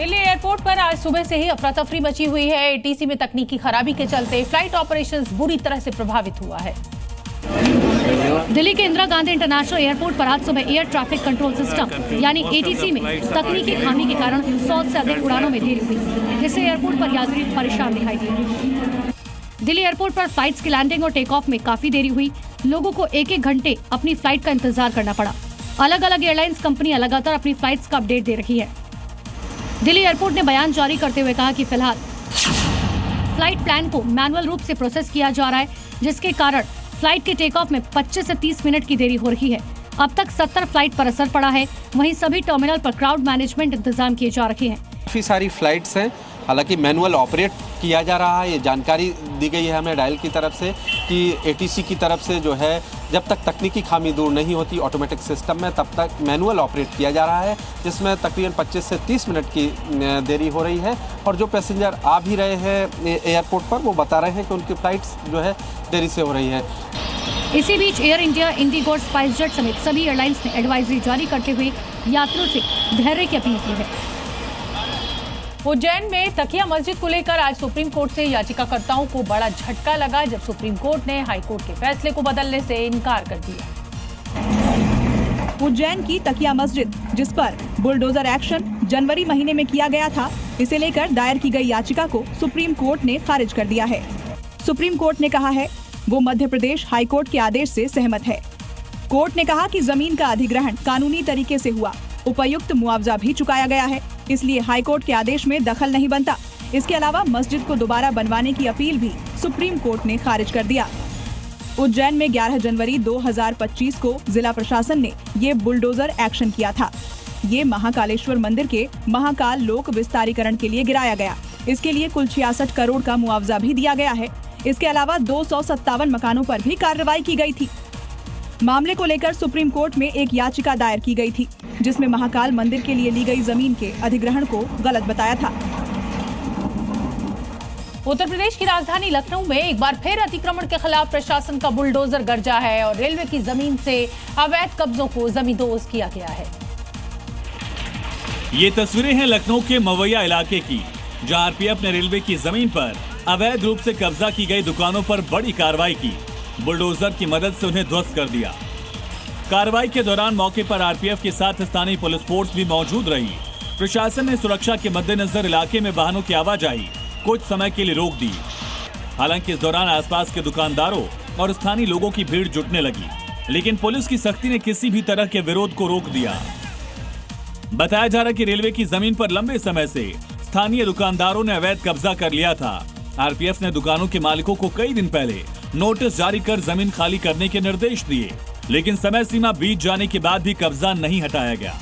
Delhi airport पर आज सुबह से ही अफरा तफरी मची हुई है। एटीसी में तकनीकी खराबी के चलते फ्लाइट ऑपरेशंस बुरी तरह से प्रभावित हुआ है। दिल्ली के इंदिरा गांधी इंटरनेशनल एयरपोर्ट पर आज सुबह एयर ट्रैफिक कंट्रोल सिस्टम यानी एटीसी में तकनीकी खामी के कारण 100 से अधिक उड़ानों में देरी हुई, जिससे एयरपोर्ट पर यात्री परेशान दिखाई दिए। दिल्ली एयरपोर्ट पर फ्लाइट्स की लैंडिंग और टेक ऑफ में काफी देरी हुई। लोगों को एक घंटे अपनी फ्लाइट का इंतजार करना पड़ा। अलग अलग एयरलाइंस कंपनियां लगातार अपनी फ्लाइट्स का अपडेट दे रही है। दिल्ली एयरपोर्ट ने बयान जारी करते हुए कहा कि फिलहाल फ्लाइट प्लान को मैनुअल रूप से प्रोसेस किया जा रहा है, जिसके कारण फ्लाइट के टेक ऑफ में 25 से 30 मिनट की देरी हो रही है। अब तक 70 फ्लाइट पर असर पड़ा है। वहीं सभी टर्मिनल पर क्राउड मैनेजमेंट इंतजाम किए जा रखे हैं। काफ़ी सारी फ्लाइट्स हैं, हालांकि मैनुअल ऑपरेट किया जा रहा है। ये जानकारी दी गई है हमें डायल की तरफ से कि एटीसी की तरफ से जो है जब तक तकनीकी खामी दूर नहीं होती ऑटोमेटिक सिस्टम में, तब तक मैनुअल ऑपरेट किया जा रहा है, जिसमें तकरीबन 25 से 30 मिनट की देरी हो रही है। और जो पैसेंजर आ भी रहे हैं एयरपोर्ट पर, वो बता रहे हैं कि उनकी फ़्लाइट्स जो है देरी से हो रही है। इसी बीच एयर इंडिया, इंडिगो और स्पाइसजेट समेत सभी एयरलाइंस ने एडवाइजरी जारी करते हुए यात्रियों से धैर्य की अपील की है। उज्जैन में तकिया मस्जिद को लेकर आज सुप्रीम कोर्ट से याचिकाकर्ताओं को बड़ा झटका लगा, जब सुप्रीम कोर्ट ने हाई कोर्ट के फैसले को बदलने से इनकार कर दिया। उज्जैन की तकिया मस्जिद, जिस पर बुलडोजर एक्शन जनवरी महीने में किया गया था, इसे लेकर दायर की गई याचिका को सुप्रीम कोर्ट ने खारिज कर दिया है। सुप्रीम कोर्ट ने कहा है वो मध्य प्रदेश हाई कोर्ट के आदेश से सहमत है। कोर्ट ने कहा कि जमीन का अधिग्रहण कानूनी तरीके से हुआ, उपयुक्त मुआवजा भी चुकाया गया है, इसलिए हाई कोर्ट के आदेश में दखल नहीं बनता। इसके अलावा मस्जिद को दोबारा बनवाने की अपील भी सुप्रीम कोर्ट ने खारिज कर दिया। उज्जैन में 11 जनवरी 2025 को जिला प्रशासन ने ये बुलडोजर एक्शन किया था। ये महाकालेश्वर मंदिर के महाकाल लोक विस्तारीकरण के लिए गिराया गया। इसके लिए कुल 66 करोड़ का मुआवजा भी दिया गया है। इसके अलावा 257 मकानों पर भी कार्रवाई की गई थी। मामले को लेकर सुप्रीम कोर्ट में एक याचिका दायर की गई थी, जिसमें महाकाल मंदिर के लिए ली गई जमीन के अधिग्रहण को गलत बताया था। उत्तर प्रदेश की राजधानी लखनऊ में एक बार फिर अतिक्रमण के खिलाफ प्रशासन का बुलडोजर गरजा है और रेलवे की जमीन से अवैध कब्जों को जमींदोज किया गया है। ये तस्वीरें हैं लखनऊ के मवैया इलाके की, जहां आरपीएफ ने रेलवे की जमीन पर अवैध रूप से कब्जा की गई दुकानों पर बड़ी कार्रवाई की। बुलडोजर की मदद से उन्हें ध्वस्त कर दिया। कार्रवाई के दौरान मौके पर आरपीएफ के साथ स्थानीय पुलिस फोर्स भी मौजूद रही। प्रशासन ने सुरक्षा के मद्देनजर इलाके में वाहनों की आवाजाही कुछ समय के लिए रोक दी। हालांकि इस दौरान आसपास के दुकानदारों और स्थानीय लोगों की भीड़ जुटने लगी, लेकिन पुलिस की सख्ती ने किसी भी तरह के विरोध को रोक दिया। बताया जा रहा है कि रेलवे की जमीन पर लंबे समय से स्थानीय दुकानदारों ने अवैध कब्जा कर लिया था। आरपीएफ ने दुकानों के मालिकों को कई दिन पहले नोटिस जारी कर जमीन खाली करने के निर्देश दिए, लेकिन समय सीमा बीत जाने के बाद भी कब्जा नहीं हटाया गया।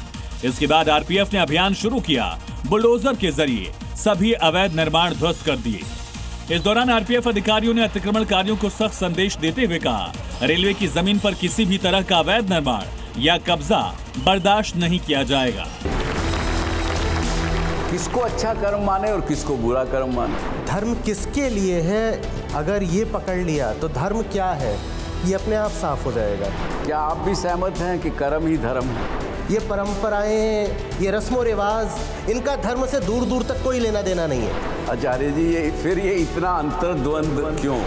इसके बाद आरपीएफ ने अभियान शुरू किया। बुलडोजर के जरिए सभी अवैध निर्माण ध्वस्त कर दिए। इस दौरान आरपीएफ अधिकारियों ने अतिक्रमणकारियों को सख्त संदेश देते हुए कहा, रेलवे की जमीन पर किसी भी तरह का अवैध निर्माण या कब्जा बर्दाश्त नहीं किया जाएगा। किसको अच्छा कर्म माने और किसको बुरा कर्म माने। धर्म किसके लिए है, अगर ये पकड़ लिया तो धर्म क्या है ये अपने आप साफ हो जाएगा। क्या आप भी सहमत हैं कि कर्म ही धर्म है? ये परंपराएं, ये रस्मों रिवाज, इनका धर्म से दूर दूर तक कोई लेना देना नहीं है। आचार्य जी, ये इतना अंतर्द्वंद क्यों?